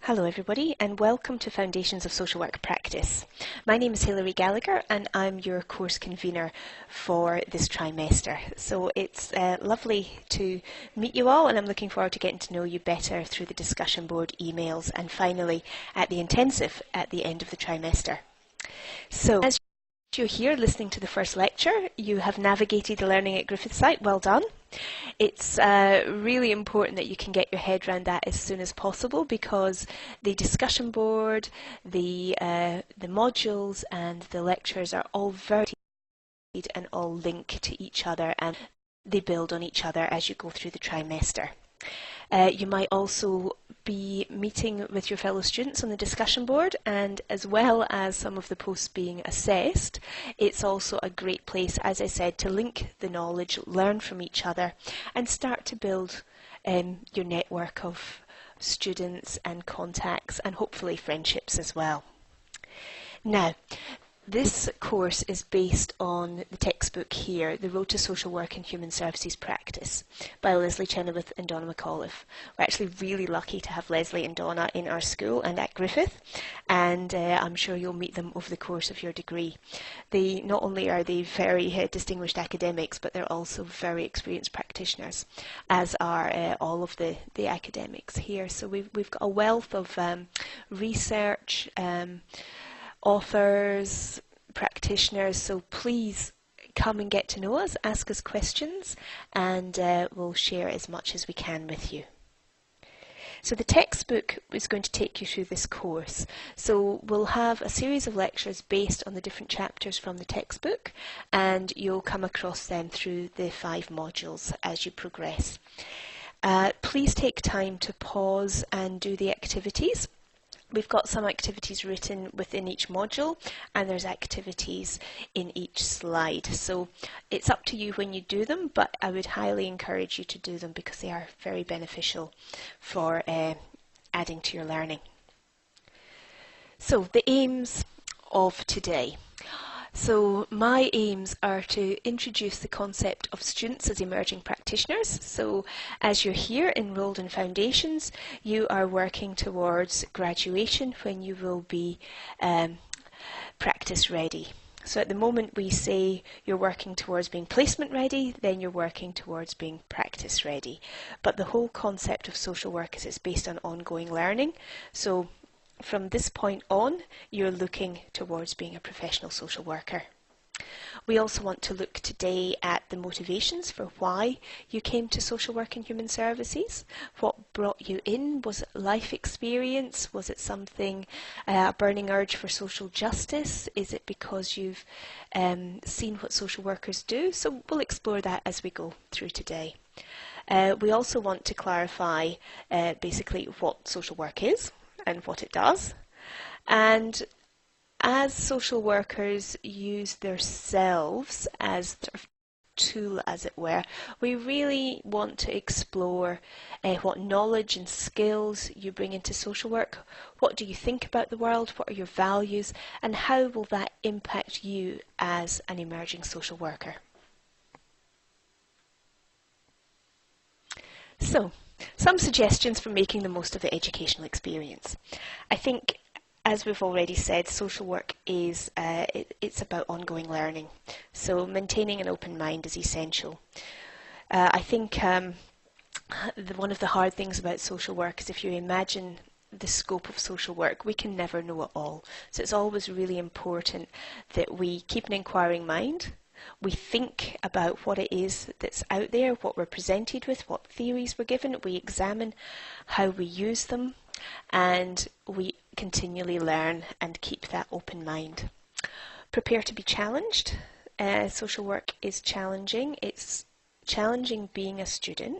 Hello everybody and welcome to Foundations of Social Work Practice. My name is Hilary Gallagher and I'm your course convener for this trimester. So it's lovely to meet you all, and I'm looking forward to getting to know you better through the discussion board, emails and finally at the intensive at the end of the trimester. So as you're here listening to the first lecture, you have navigated the Learning at Griffith site. Well done. It's really important that you can get your head around that as soon as possible, because the discussion board, the modules and the lectures are all very and all link to each other, and they build on each other as you go through the trimester. You might also be meeting with your fellow students on the discussion board, and as well as some of the posts being assessed, it's also a great place, as I said, to link the knowledge, learn from each other and start to build your network of students and contacts and hopefully friendships as well. Now, this course is based on the textbook here, The Road to Social Work and Human Services Practice by Leslie Chenoweth and Donna McAuliffe. We're actually really lucky to have Leslie and Donna in our school and at Griffith, and I'm sure you'll meet them over the course of your degree. Not only are they very distinguished academics, but they're also very experienced practitioners, as are all of the academics here. So we've got a wealth of research, authors, practitioners, so please come and get to know us, ask us questions, and we'll share as much as we can with you. So the textbook is going to take you through this course. So we'll have a series of lectures based on the different chapters from the textbook, and you'll come across them through the 5 modules as you progress. Please take time to pause and do the activities. We've got some activities written within each module, and there's activities in each slide. So it's up to you when you do them, but I would highly encourage you to do them because they are very beneficial for adding to your learning. So the aims of today. So my aims are to introduce the concept of students as emerging practitioners. So as you're here enrolled in Foundations, you are working towards graduation when you will be practice ready. So at the moment we say you're working towards being placement ready, then you're working towards being practice ready. But the whole concept of social work is based on ongoing learning. So from this point on, you're looking towards being a professional social worker. We also want to look today at the motivations for why you came to social work and human services. What brought you in? Was it life experience? Was it something, a burning urge for social justice? Is it because you've seen what social workers do? So we'll explore that as we go through today. We also want to clarify basically what social work is and what it does. And as social workers use themselves as sort of tool, as it were, we really want to explore what knowledge and skills you bring into social work. What do you think about the world? What are your values? And how will that impact you as an emerging social worker? So, some suggestions for making the most of the educational experience. I think, as we've already said, social work is it's about ongoing learning. So maintaining an open mind is essential. I think one of the hard things about social work is if you imagine the scope of social work, we can never know it all. So it's always really important that we keep an inquiring mind. We think about what it is that's out there, what we're presented with, what theories we're given. We examine how we use them, and we continually learn and keep that open mind. Prepare to be challenged. Social work is challenging. It's challenging being a student.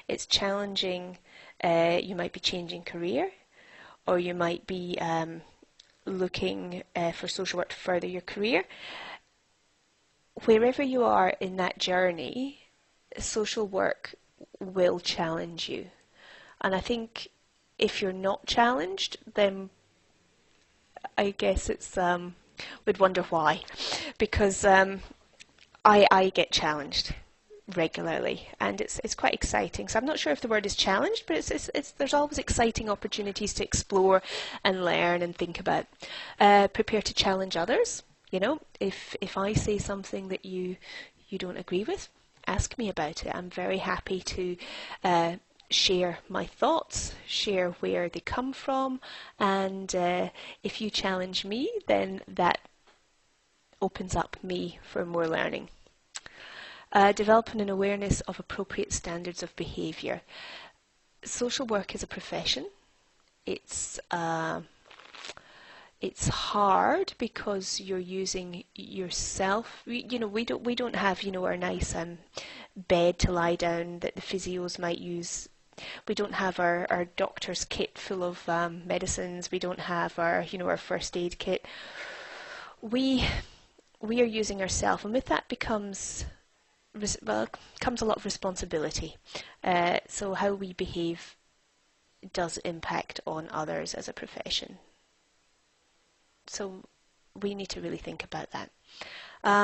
It's challenging, you might be changing career, or you might be looking for social work to further your career. Wherever you are in that journey, social work will challenge you. And I think if you're not challenged, then I guess it's would wonder why. Because I get challenged. regularly, and it's quite exciting. So I'm not sure if the word is challenged, but there's always exciting opportunities to explore and learn and think about. Prepare to challenge others. You know, if I say something that you don't agree with, ask me about it. I'm very happy to share my thoughts, share where they come from, and if you challenge me, then that opens up me for more learning. Developing an awareness of appropriate standards of behaviour. Social work is a profession. It's hard because you're using yourself. We don't have our nice bed to lie down that the physios might use. We don't have our doctor's kit full of medicines. We don't have our our first aid kit. We are using ourselves, and with that comes a lot of responsibility. So how we behave does impact on others as a profession. So we need to really think about that.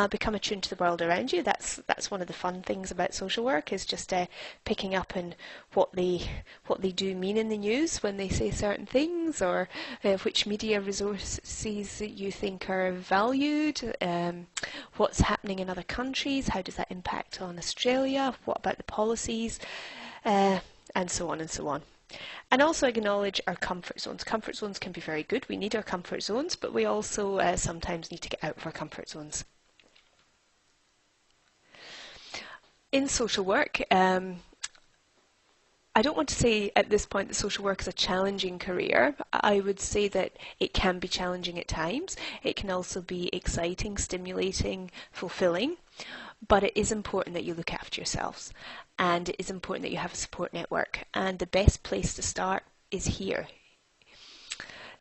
Become attuned to the world around you. That's one of the fun things about social work, is just picking up on what they do mean in the news when they say certain things, or which media resources you think are valued, what's happening in other countries, how does that impact on Australia, what about the policies, and so on and so on. And also acknowledge our comfort zones. Comfort zones can be very good. We need our comfort zones, but we also sometimes need to get out of our comfort zones. In social work, I don't want to say at this point that social work is a challenging career. I would say that it can be challenging at times. It can also be exciting, stimulating, fulfilling. But it is important that you look after yourselves, and it is important that you have a support network. And the best place to start is here.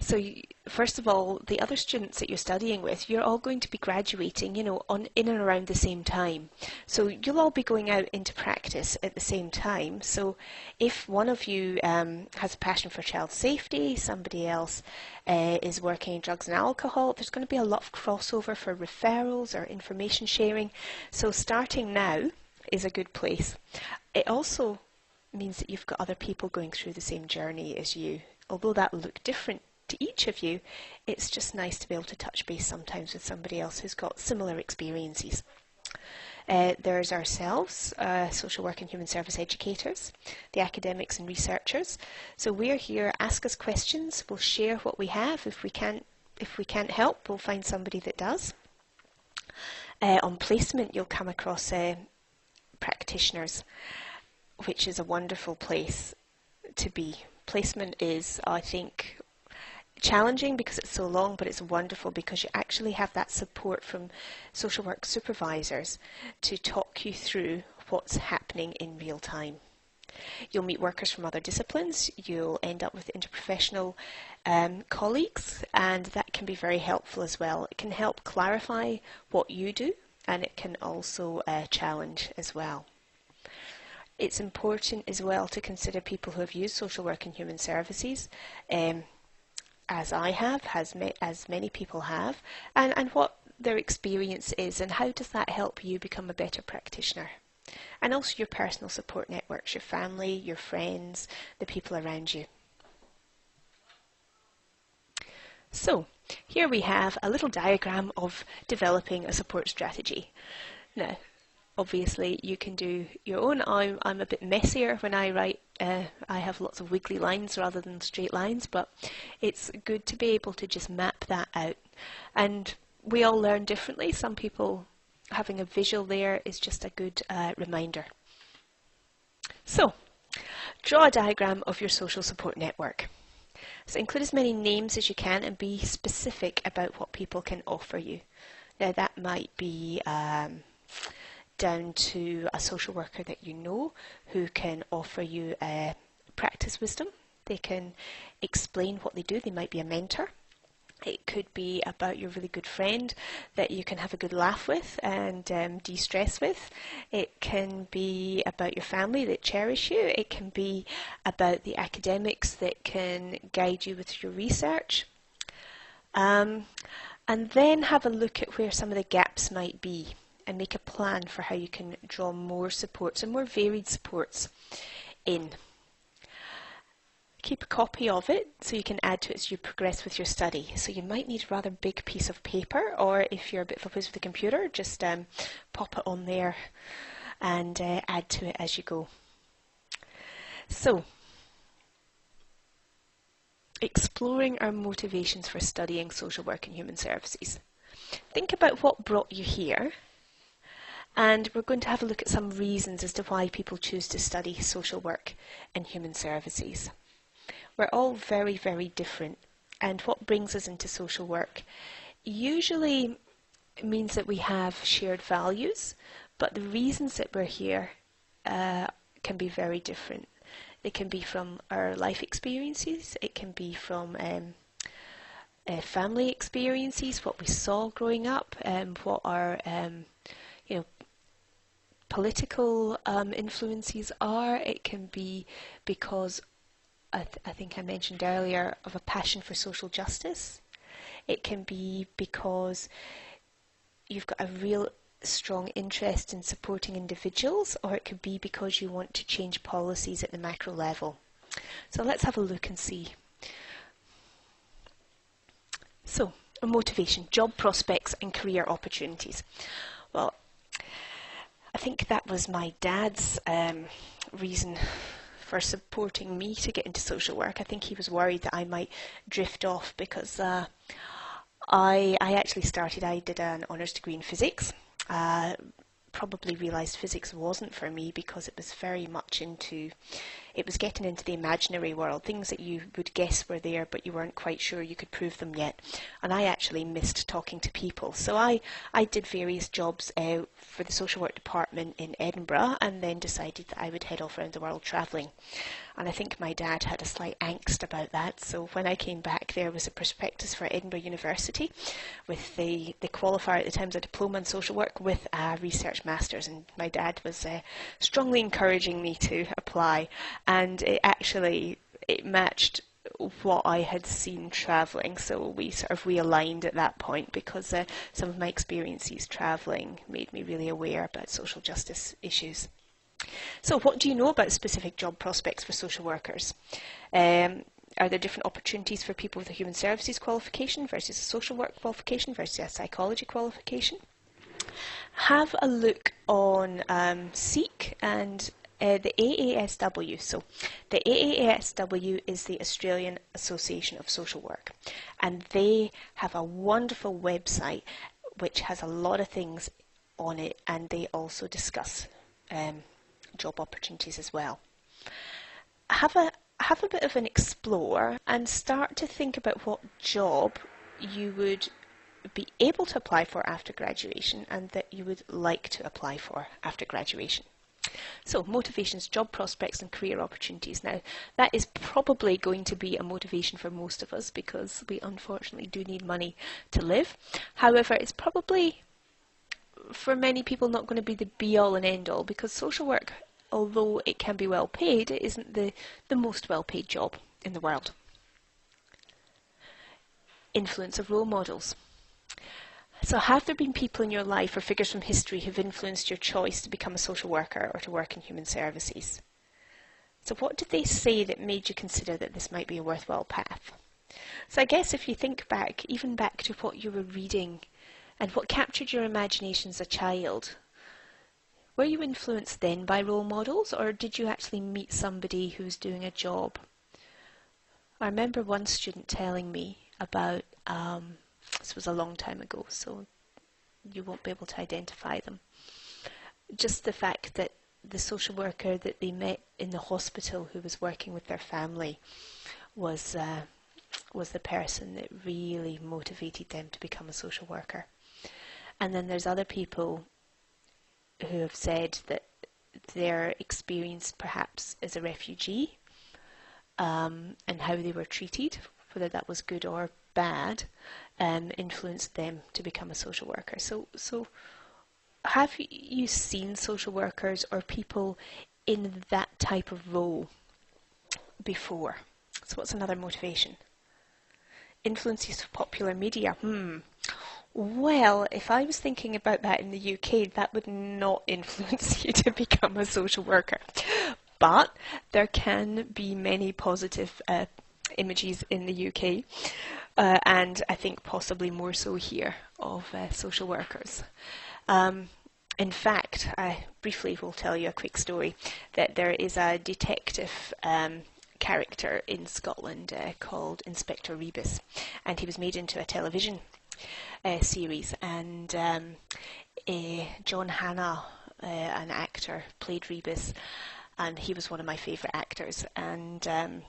So first of all, the other students that you're studying with, you're all going to be graduating, in and around the same time. So you'll all be going out into practice at the same time. So if one of you has a passion for child safety, somebody else is working in drugs and alcohol, there's going to be a lot of crossover for referrals or information sharing. So starting now is a good place. It also means that you've got other people going through the same journey as you. Although that will look different to each of you, it's just nice to be able to touch base sometimes with somebody else who's got similar experiences. There's ourselves, social work and human service educators, the academics and researchers. So we're here, ask us questions, we'll share what we have. If we can't help, we'll find somebody that does. On placement, you'll come across practitioners, which is a wonderful place to be. Placement is, I think, challenging because it's so long, but it's wonderful because you actually have that support from social work supervisors to talk you through what's happening in real time. You'll meet workers from other disciplines, you'll end up with interprofessional colleagues, and that can be very helpful as well. It can help clarify what you do, and it can also challenge as well. It's important as well to consider people who have used social work and human services, as I have, as many people have, and what their experience is, and how does that help you become a better practitioner. And also your personal support networks, your family, your friends, the people around you. So here we have a little diagram of developing a support strategy. Now, obviously you can do your own. I'm a bit messier when I write. I have lots of wiggly lines rather than straight lines, but it's good to be able to just map that out. And we all learn differently. Some people having a visual there is just a good reminder. So, draw a diagram of your social support network. So include as many names as you can and be specific about what people can offer you. Now that might be down to a social worker that you know who can offer you practice wisdom. They can explain what they do. They might be a mentor. It could be about your really good friend that you can have a good laugh with and de-stress with. It can be about your family that cherish you. It can be about the academics that can guide you with your research. And then have a look at where some of the gaps might be. and make a plan for how you can draw more supports and more varied supports in. Keep a copy of it so you can add to it as you progress with your study. So you might need a rather big piece of paper, or if you're a bit of a whiz with the computer, just pop it on there and add to it as you go. So, exploring our motivations for studying social work and human services. Think about what brought you here, and we're going to have a look at some reasons as to why people choose to study social work and human services. We're all very, very different, and what brings us into social work usually means that we have shared values, but the reasons that we're here can be very different. It can be from our life experiences, it can be from family experiences, what we saw growing up, what our political influences are. It can be because I think I mentioned earlier of a passion for social justice. It can be because you've got a real strong interest in supporting individuals, or it could be because you want to change policies at the macro level. So let's have a look and see. So, motivation, job prospects and career opportunities. Well, I think that was my dad's reason for supporting me to get into social work. I think he was worried that I might drift off because I did an honours degree in physics. Probably realised physics wasn't for me because it was very much it was getting into the imaginary world, things that you would guess were there but you weren't quite sure you could prove them yet. And I actually missed talking to people. So I did various jobs for the social work department in Edinburgh, and then decided that I would head off around the world travelling. And I think my dad had a slight angst about that. So when I came back, there was a prospectus for Edinburgh University with the qualifier at the time was a diploma in social work with a research master's. And my dad was strongly encouraging me to apply. And it matched what I had seen travelling. So we sort of realigned at that point because some of my experiences travelling made me really aware about social justice issues. So what do you know about specific job prospects for social workers? Are there different opportunities for people with a human services qualification versus a social work qualification versus a psychology qualification? Have a look on SEEK and the AASW. So the AASW is the Australian Association of Social Work, and they have a wonderful website which has a lot of things on it, and they also discuss job opportunities as well. Have a bit of an explore and start to think about what job you would be able to apply for after graduation and that you would like to apply for after graduation. So motivations, job prospects and career opportunities. Now that is probably going to be a motivation for most of us because we unfortunately do need money to live. However, it's probably for many people not going to be the be-all and end-all, because social work, although it can be well paid, it isn't the most well-paid job in the world. Influence of role models. So have there been people in your life or figures from history who've influenced your choice to become a social worker or to work in human services? So what did they say that made you consider that this might be a worthwhile path? So I guess if you think back, even back to what you were reading and what captured your imagination as a child, were you influenced then by role models, or did you actually meet somebody who was doing a job? I remember one student telling me about, this was a long time ago, so you won't be able to identify them, just the fact that the social worker that they met in the hospital who was working with their family was the person that really motivated them to become a social worker. And then there's other people who have said that their experience perhaps as a refugee and how they were treated, whether that was good or bad, influenced them to become a social worker. So have you seen social workers or people in that type of role before? So what's another motivation? Influences of popular media. Well, if I was thinking about that in the UK, that would not influence you to become a social worker. But there can be many positive images in the UK, and I think possibly more so here, of social workers. Um, in fact, I briefly will tell you a quick story that there is a detective character in Scotland called Inspector Rebus, and he was made into a television series, and John Hannah, an actor, played Rebus, and he was one of my favourite actors. And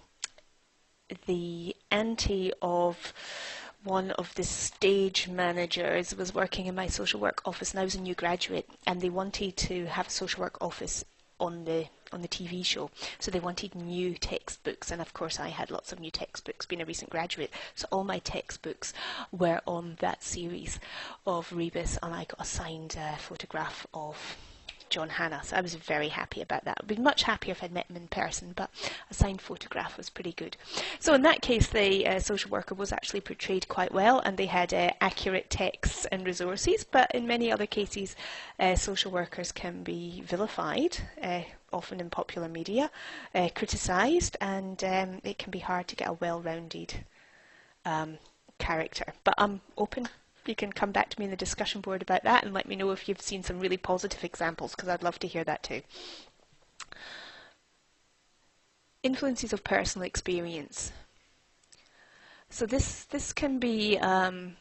the auntie of one of the stage managers was working in my social work office, and I was a new graduate, and they wanted to have a social work office on the TV show. So they wanted new textbooks, and of course I had lots of new textbooks, being a recent graduate. So all my textbooks were on that series of Rebus, and I got a signed photograph of John Hannah. So I was very happy about that. I'd be much happier if I'd met him in person, but a signed photograph was pretty good. So in that case, the social worker was actually portrayed quite well, and they had accurate texts and resources. But in many other cases, social workers can be vilified, often in popular media, criticised, and it can be hard to get a well-rounded character. But I'm open. You can come back to me in the discussion board about that and let me know if you've seen some really positive examples, because I'd love to hear that too. Influences of personal experience. So this can be, I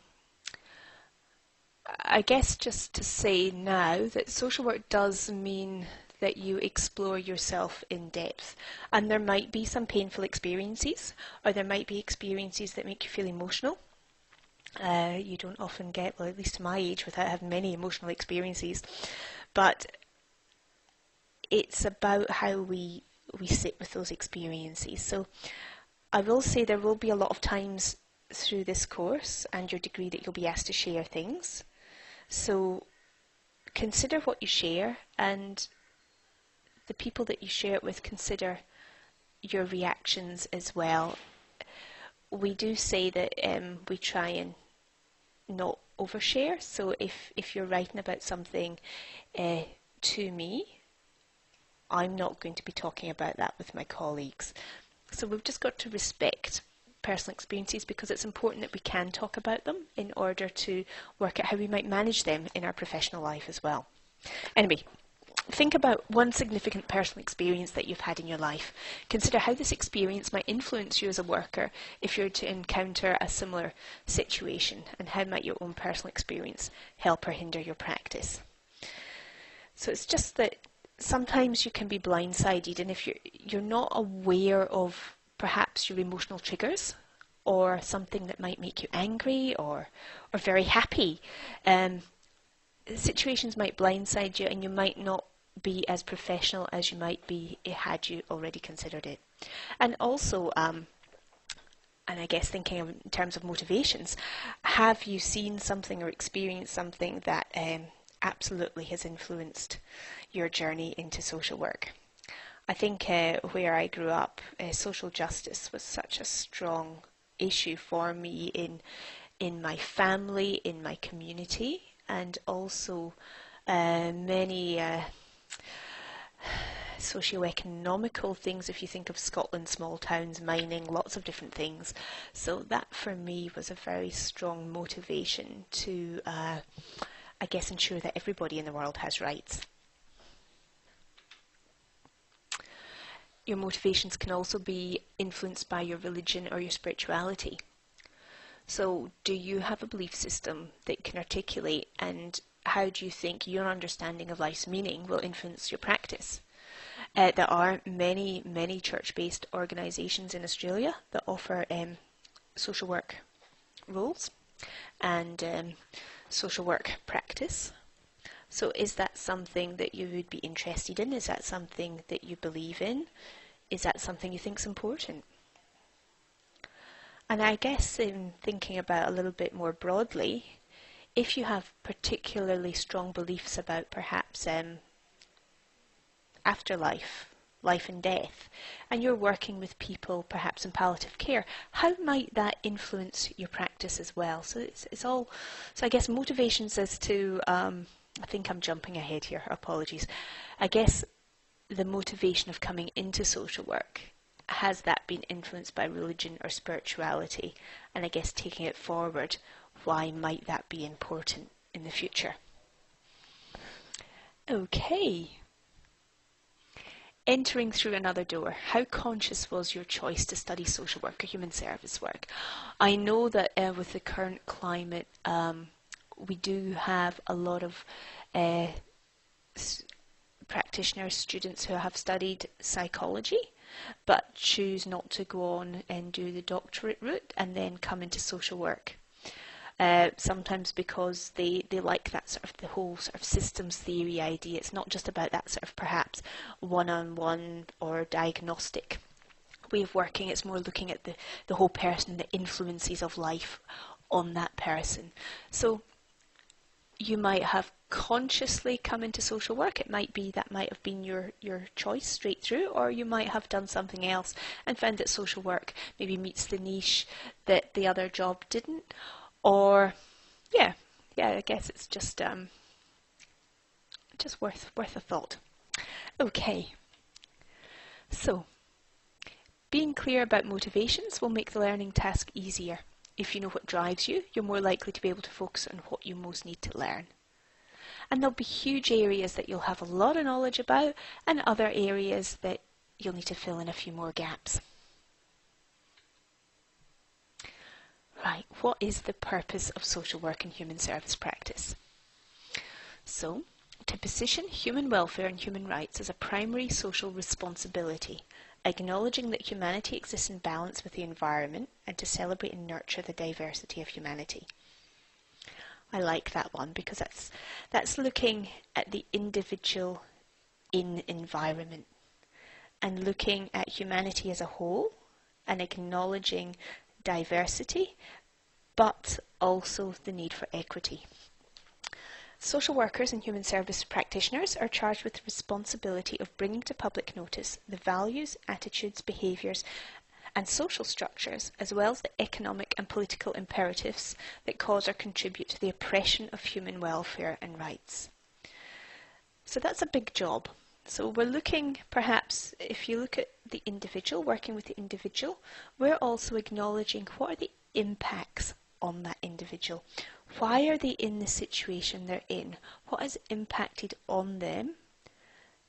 guess, just to say now that social work does mean that you explore yourself in depth, and there might be some painful experiences, or there might be experiences that make you feel emotional. You don't often get, well, at least to my age, without having many emotional experiences, but it's about how we sit with those experiences. So I will say there will be a lot of times through this course and your degree that you'll be asked to share things. So consider what you share, and the people that you share it with, consider your reactions as well. We do say that we try and not overshare. So if you're writing about something to me, I'm not going to be talking about that with my colleagues. So we've just got to respect personal experiences, because it's important that we can talk about them in order to work out how we might manage them in our professional life as well. Anyway, think about one significant personal experience that you've had in your life. Consider how this experience might influence you as a worker if you're to encounter a similar situation, and how might your own personal experience help or hinder your practice. So it's just that sometimes you can be blindsided, and if you're not aware of perhaps your emotional triggers, or something that might make you angry or very happy, situations might blindside you, and you might not be as professional as you might be had you already considered it. And also, and I guess thinking in terms of motivations, have you seen something or experienced something that absolutely has influenced your journey into social work? I think where I grew up, social justice was such a strong issue for me in my family, in my community, and also many socio-economical things. If you think of Scotland, small towns, mining, lots of different things. So that for me was a very strong motivation to, I guess, ensure that everybody in the world has rights. Your motivations can also be influenced by your religion or your spirituality. So do you have a belief system that you can articulate, and how do you think your understanding of life's meaning will influence your practice? There are many, many church-based organisations in Australia that offer social work roles and social work practice. So is that something that you would be interested in? Is that something that you believe in? Is that something you think is important? And I guess in thinking about a little bit more broadly, if you have particularly strong beliefs about perhaps afterlife, life and death, and you're working with people perhaps in palliative care, how might that influence your practice as well? So it's all, so I guess motivations as to, I think I'm jumping ahead here, apologies. I guess the motivation of coming into social work, has that been influenced by religion or spirituality? And I guess taking it forward, why might that be important in the future? Okay. Entering through another door, how conscious was your choice to study social work or human service work? I know that with the current climate, we do have a lot of practitioners, students who have studied psychology, but choose not to go on and do the doctorate route and then come into social work. Sometimes because they like that sort of the whole sort of systems theory idea. It's not just about that sort of perhaps one-on-one or diagnostic way of working. It's more looking at the whole person, the influences of life on that person. So you might have consciously come into social work. It might be that might have been your choice straight through, or you might have done something else and found that social work maybe meets the niche that the other job didn't. Or yeah, I guess it's just worth a thought. Okay, so being clear about motivations will make the learning task easier. If you know what drives you, you're more likely to be able to focus on what you most need to learn. And there'll be huge areas that you'll have a lot of knowledge about, and other areas that you'll need to fill in a few more gaps. Right, what is the purpose of social work and human service practice? So, to position human welfare and human rights as a primary social responsibility, acknowledging that humanity exists in balance with the environment, and to celebrate and nurture the diversity of humanity. I like that one because that's looking at the individual in environment and looking at humanity as a whole and acknowledging diversity, but also the need for equity. Social workers and human service practitioners are charged with the responsibility of bringing to public notice the values, attitudes, behaviours and social structures, as well as the economic and political imperatives that cause or contribute to the oppression of human welfare and rights. So that's a big job. So we're looking, perhaps, if you look at the individual, working with the individual, we're also acknowledging what are the impacts on that individual. Why are they in the situation they're in? What has impacted on them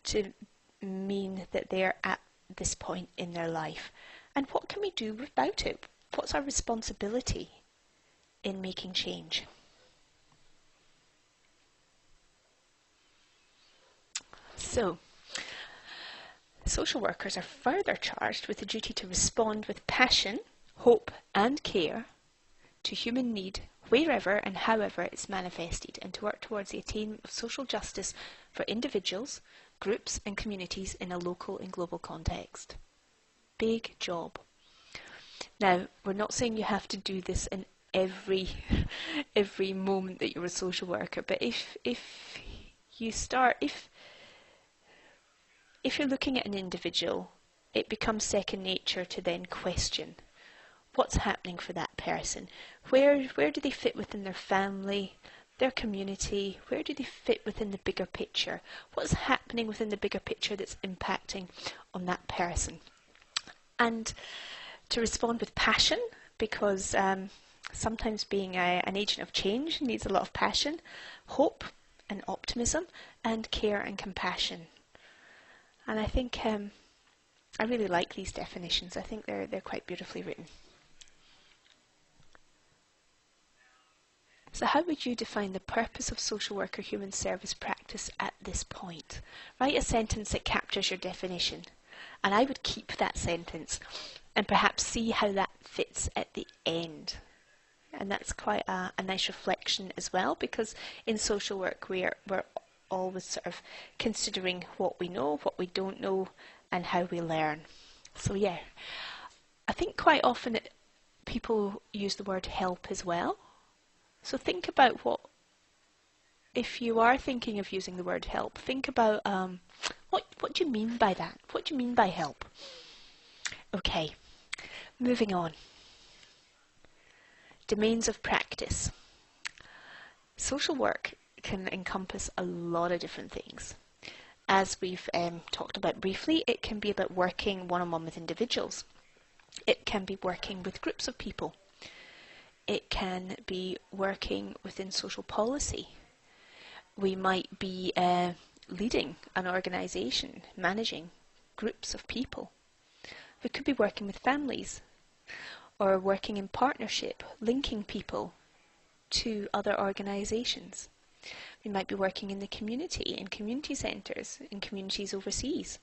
to mean that they're at this point in their life? And what can we do about it? What's our responsibility in making change? So, social workers are further charged with the duty to respond with passion, hope and care to human need wherever and however it's manifested, and to work towards the attainment of social justice for individuals, groups and communities in a local and global context. Big job. Now, we're not saying you have to do this in every moment that you're a social worker, but if you start, if you're looking at an individual, it becomes second nature to then question what's happening for that person. Where do they fit within their family, their community? Where do they fit within the bigger picture? What's happening within the bigger picture that's impacting on that person? And to respond with passion, because sometimes being an agent of change needs a lot of passion, hope and optimism, and care and compassion. And I think I really like these definitions. I think they're quite beautifully written. So how would you define the purpose of social work or human service practice at this point? Write a sentence that captures your definition. And I would keep that sentence and perhaps see how that fits at the end. And that's quite a nice reflection as well, because in social work we're always sort of considering what we know, what we don't know, and how we learn. So yeah, I think quite often people use the word help as well. So think about if you are thinking of using the word help, think about What do you mean by that? What do you mean by help? Okay, moving on. Domains of practice. Social work can encompass a lot of different things. As we've talked about briefly, it can be about working one-on-one with individuals. It can be working with groups of people. It can be working within social policy. We might be leading an organisation, managing groups of people. We could be working with families or working in partnership, linking people to other organisations. We might be working in the community, in community centres, in communities overseas.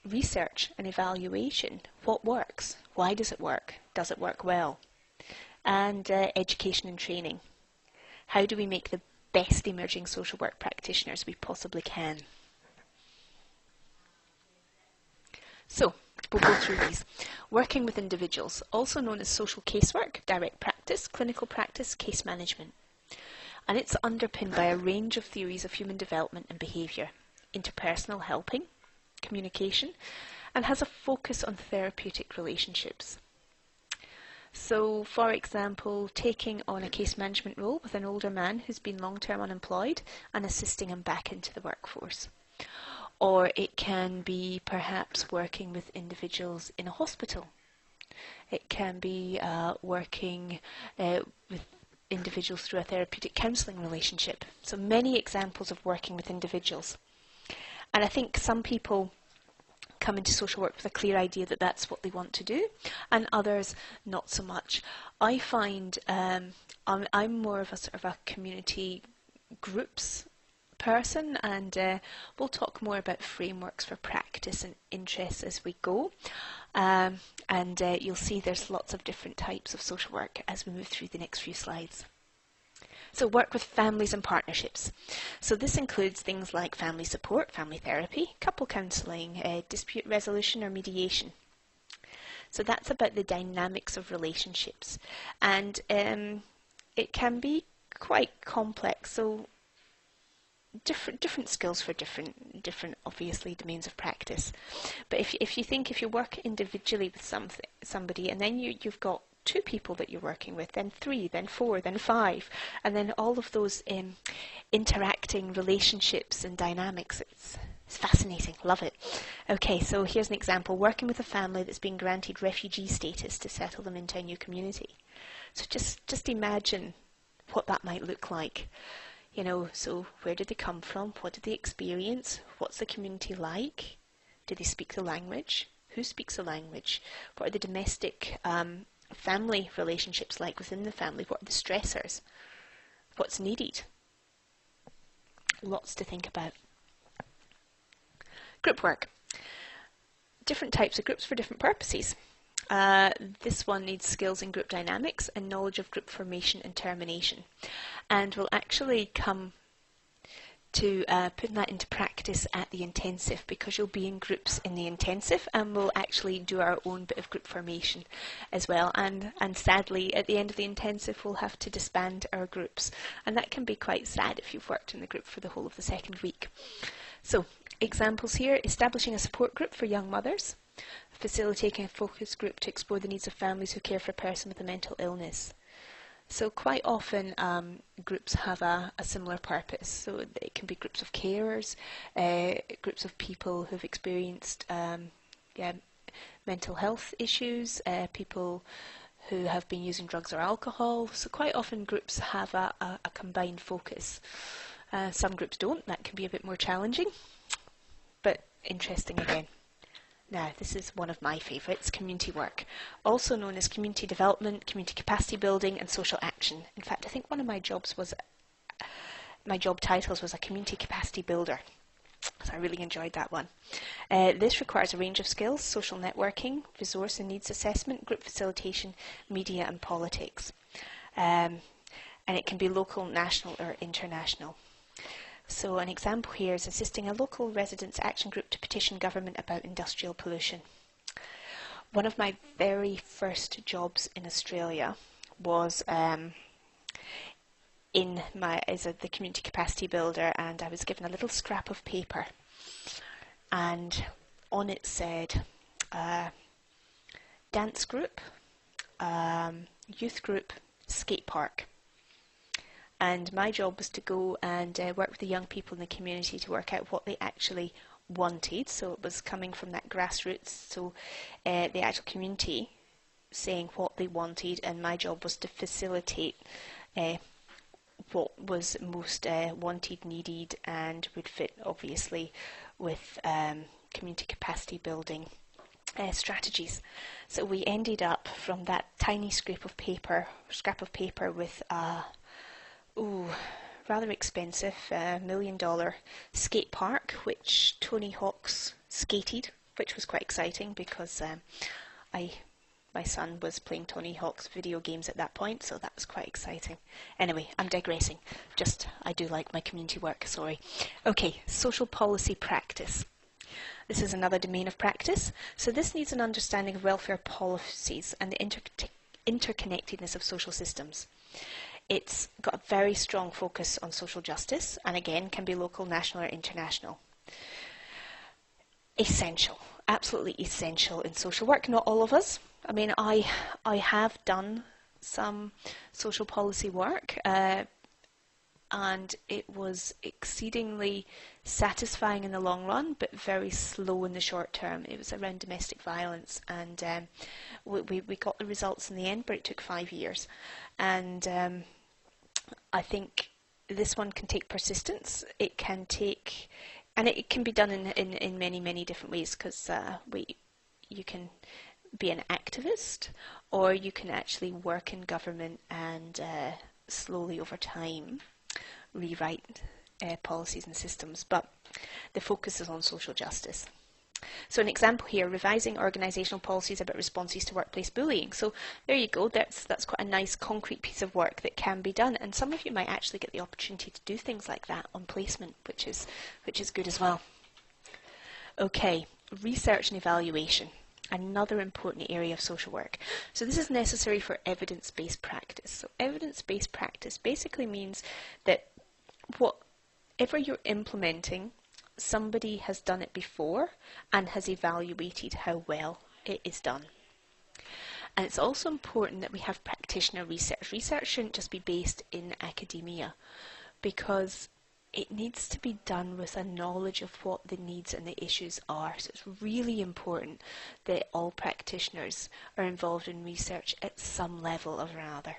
Research and evaluation. What works? Why does it work? Does it work well? And education and training. How do we make the best emerging social work practitioners we possibly can? So, we'll go through these. Working with individuals, also known as social casework, direct practice, clinical practice, case management. And it's underpinned by a range of theories of human development and behaviour, interpersonal helping, communication, and has a focus on therapeutic relationships. So, for example, taking on a case management role with an older man who's been long-term unemployed and assisting him back into the workforce. Or it can be perhaps working with individuals in a hospital. It can be working with individuals through a therapeutic counselling relationship. So many examples of working with individuals. And I think some people come into social work with a clear idea that that's what they want to do, and others not so much. I find I'm more of a sort of a community groups person, and we'll talk more about frameworks for practice and interests as we go. And you'll see there's lots of different types of social work as we move through the next few slides. So work with families and partnerships. So this includes things like family support, family therapy, couple counselling, dispute resolution or mediation. So that's about the dynamics of relationships. And it can be quite complex. So different skills for different obviously domains of practice. But if you work individually with somebody, and then you've got 2 people that you're working with, then 3, then 4, then 5, and then all of those interacting relationships and dynamics, it's fascinating, love it. Okay, so here's an example, working with a family that's been granted refugee status to settle them into a new community. So just imagine what that might look like. You know, so where did they come from? What did they experience? What's the community like? Do they speak the language? Who speaks the language? What are the domestic family relationships like within the family? What are the stressors? What's needed? Lots to think about. Group work. Different types of groups for different purposes. This one needs skills in group dynamics and knowledge of group formation and termination. And we'll actually come to putting that into practice at the intensive, because you'll be in groups in the intensive, and we'll actually do our own bit of group formation as well. And sadly, at the end of the intensive, we'll have to disband our groups. And that can be quite sad if you've worked in the group for the whole of the second week. So, examples here, establishing a support group for young mothers, facilitating a focus group to explore the needs of families who care for a person with a mental illness. So quite often groups have a similar purpose. So it can be groups of carers, groups of people who've experienced mental health issues, people who have been using drugs or alcohol. So quite often groups have a combined focus. Some groups don't. That can be a bit more challenging, but interesting again. Now, this is one of my favourites, community work, also known as community development, community capacity building and social action. In fact, I think one of my job titles was a community capacity builder, so I really enjoyed that one. This requires a range of skills: social networking, resource and needs assessment, group facilitation, media and politics. And it can be local, national or international. So an example here is assisting a local residents' action group to petition government about industrial pollution. One of my very first jobs in Australia was as the community capacity builder, and I was given a little scrap of paper. and on it said dance group, youth group, skate park. And my job was to go and work with the young people in the community to work out what they actually wanted. So it was coming from that grassroots, so the actual community saying what they wanted, and my job was to facilitate what was most wanted, needed, and would fit obviously with community capacity building strategies. So we ended up from that tiny scrap of paper with rather expensive $1 million skate park, which Tony Hawk's skated, which was quite exciting because my son was playing Tony Hawk's video games at that point, so that was quite exciting. Anyway, I'm digressing. I do like my community work, sorry. Okay, social policy practice. This is another domain of practice. So this needs an understanding of welfare policies and the interconnectedness of social systems. It's got a very strong focus on social justice, and again, can be local, national, or international. Essential, absolutely essential in social work. Not all of us. I mean, I have done some social policy work, and it was exceedingly satisfying in the long run, but very slow in the short term. It was around domestic violence, and we got the results in the end, but it took 5 years. And I think this one can take persistence. It can take, and it can be done in many, many different ways, because you can be an activist, or you can actually work in government and slowly over time rewrite policies and systems, but the focus is on social justice. So an example here, revising organisational policies about responses to workplace bullying. So there you go, that's quite a nice concrete piece of work that can be done, and some of you might actually get the opportunity to do things like that on placement, which is good as well. Okay, research and evaluation. Another important area of social work. So this is necessary for evidence-based practice. So evidence-based practice basically means that whatever you're implementing, somebody has done it before and has evaluated how well it is done. And it's also important that we have practitioner research. Research shouldn't just be based in academia, because it needs to be done with a knowledge of what the needs and the issues are. So it's really important that all practitioners are involved in research at some level or another.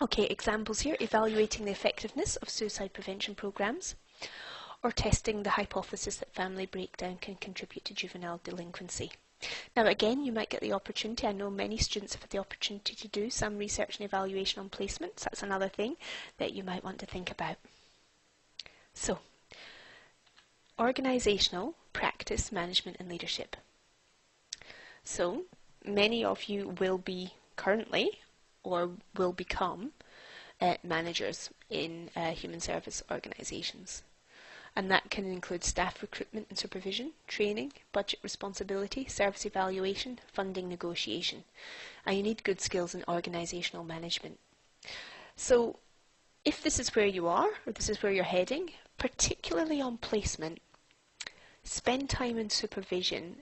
Okay, examples here: evaluating the effectiveness of suicide prevention programs, or testing the hypothesis that family breakdown can contribute to juvenile delinquency. Now again, you might get the opportunity, I know many students have had the opportunity to do some research and evaluation on placements. That's another thing that you might want to think about. So, organisational practice, management and leadership. So, many of you will be currently or will become managers in human service organisations. And that can include staff recruitment and supervision, training, budget responsibility, service evaluation, funding negotiation. And you need good skills in organisational management. So, if this is where you are, or this is where you're heading, particularly on placement, spend time in supervision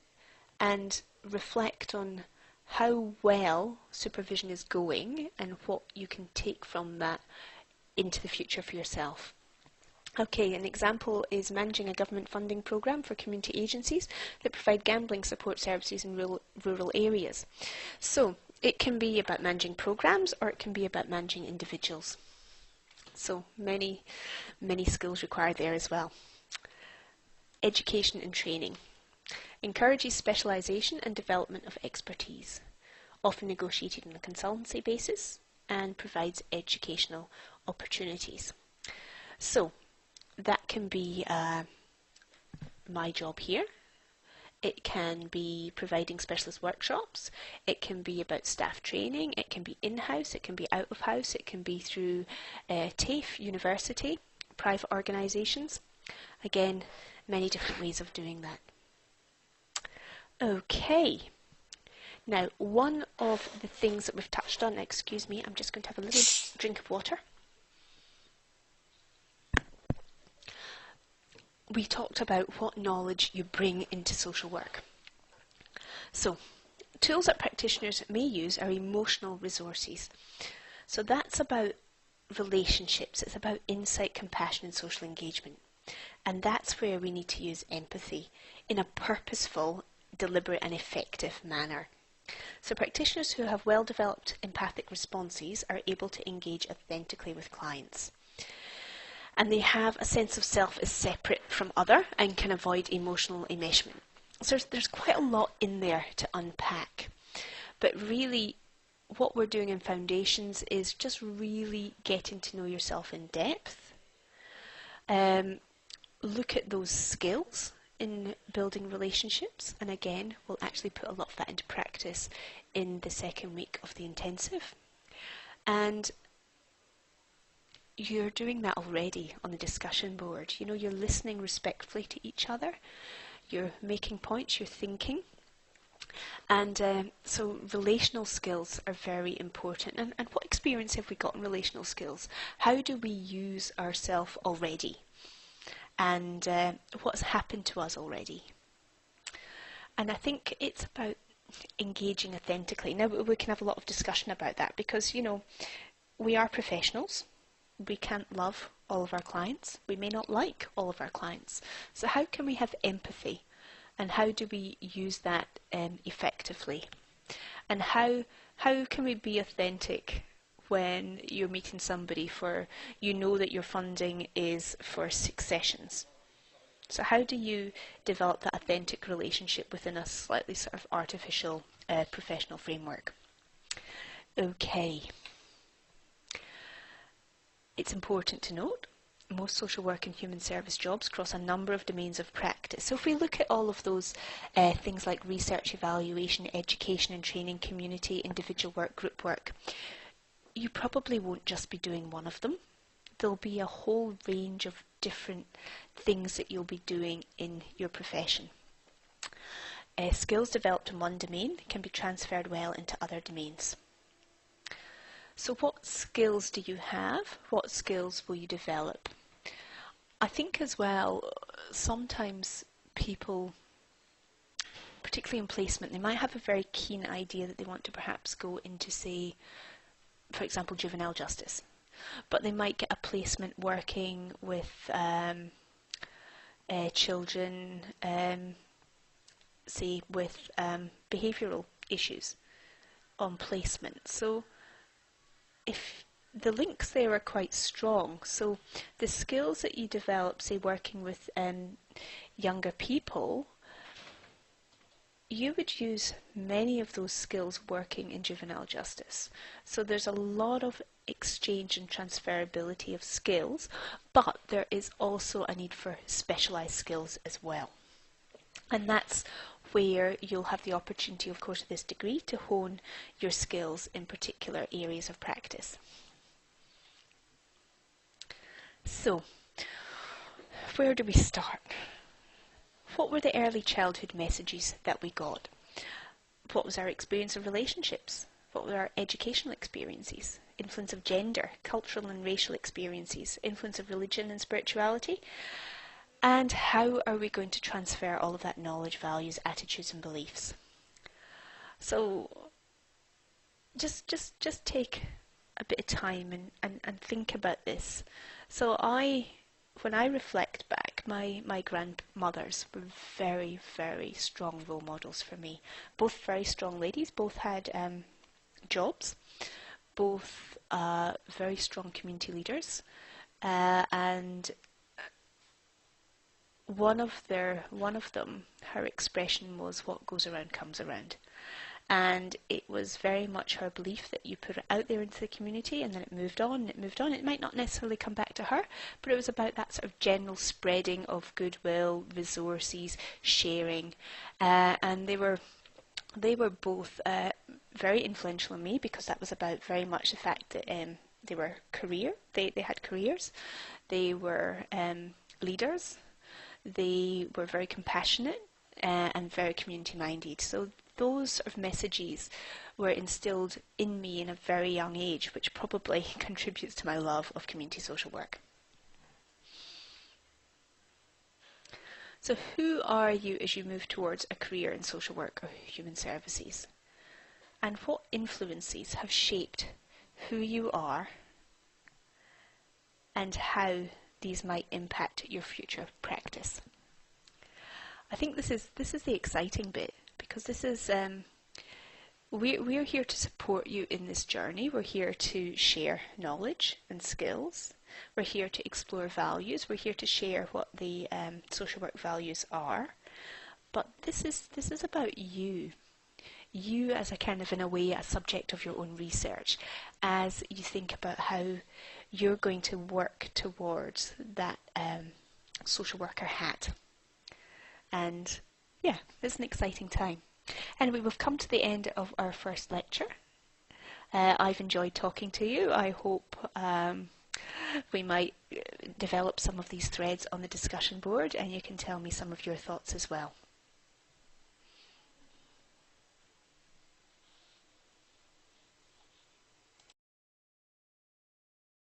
and reflect on how well supervision is going and what you can take from that into the future for yourself. Okay, an example is managing a government funding programme for community agencies that provide gambling support services in rural areas. So it can be about managing programmes, or it can be about managing individuals. So many skills required there as well. Education and training. Encourages specialisation and development of expertise, often negotiated on a consultancy basis, and provides educational opportunities. So that can be my job here. It can be providing specialist workshops. It can be about staff training. It can be in-house. It can be out of house. It can be through TAFE, university, private organisations. Again, many different ways of doing that. Okay. Now, one of the things that we've touched on, excuse me, I'm just going to have a little drink of water. we talked about what knowledge you bring into social work. So, tools that practitioners may use are emotional resources. So that's about relationships, it's about insight, compassion and social engagement. And that's where we need to use empathy in a purposeful, deliberate and effective manner. So practitioners who have well-developed empathic responses are able to engage authentically with clients. And they have a sense of self as separate from other and can avoid emotional enmeshment. So there's quite a lot in there to unpack. But really, what we're doing in Foundations is just really getting to know yourself in depth. Look at those skills in building relationships, and again we'll actually put a lot of that into practice in the second week of the intensive. And you're doing that already on the discussion board. You know, you're listening respectfully to each other, you're making points, you're thinking. And so relational skills are very important. And what experience have we got in relational skills? How do we use ourselves already? And what's happened to us already? And I think it's about engaging authentically. Now, we can have a lot of discussion about that because, you know, we are professionals. We can't love all of our clients. We may not like all of our clients. So how can we have empathy? And how do we use that effectively? And how can we be authentic when you're meeting somebody for, you know that your funding is for 6 sessions? So how do you develop that authentic relationship within a slightly sort of artificial professional framework? Okay. It's important to note, most social work and human service jobs cross a number of domains of practice. So if we look at all of those things like research, evaluation, education and training, community, individual work, group work, you probably won't just be doing one of them. There'll be a whole range of different things that you'll be doing in your profession. Skills developed in one domain can be transferred well into other domains. So what skills do you have? What skills will you develop? I think as well, sometimes people, particularly in placement, they might have a very keen idea that they want to perhaps go into, say, for example, juvenile justice. But they might get a placement working with children, say, with behavioural issues on placement. So if the links there are quite strong, so the skills that you develop, say, working with younger people, you would use many of those skills working in juvenile justice. So there's a lot of exchange and transferability of skills, but there is also a need for specialised skills as well. And that's where you'll have the opportunity, of course, of this degree to hone your skills in particular areas of practice. So, where do we start? What were the early childhood messages that we got? What was our experience of relationships? What were our educational experiences? Influence of gender, cultural and racial experiences, influence of religion and spirituality? And how are we going to transfer all of that knowledge, values, attitudes and beliefs? So just take a bit of time and think about this. So when I reflect back, my grandmothers were very, very strong role models for me. Both very strong ladies, both had jobs, both very strong community leaders, and one of them, her expression was, "What goes around comes around." And it was very much her belief that you put it out there into the community and then it moved on and it moved on. It might not necessarily come back to her, but it was about that sort of general spreading of goodwill, resources, sharing. And they were both very influential on me because that was about very much the fact that they had careers, they were leaders, they were very compassionate and very community minded. So those sort of messages were instilled in me in a very young age, which probably contributes to my love of community social work. So who are you as you move towards a career in social work or human services? And what influences have shaped who you are and how these might impact your future practice? I think this is the exciting bit, because this is we're here to support you in this journey. We're here to share knowledge and skills. We're here to explore values. We're here to share what the social work values are. But this is about you. You as a kind of, in a way, a subject of your own research, as you think about how you're going to work towards that social worker hat. And yeah, it's an exciting time. Anyway, we've come to the end of our first lecture. I've enjoyed talking to you. I hope we might develop some of these threads on the discussion board, and you can tell me some of your thoughts as well.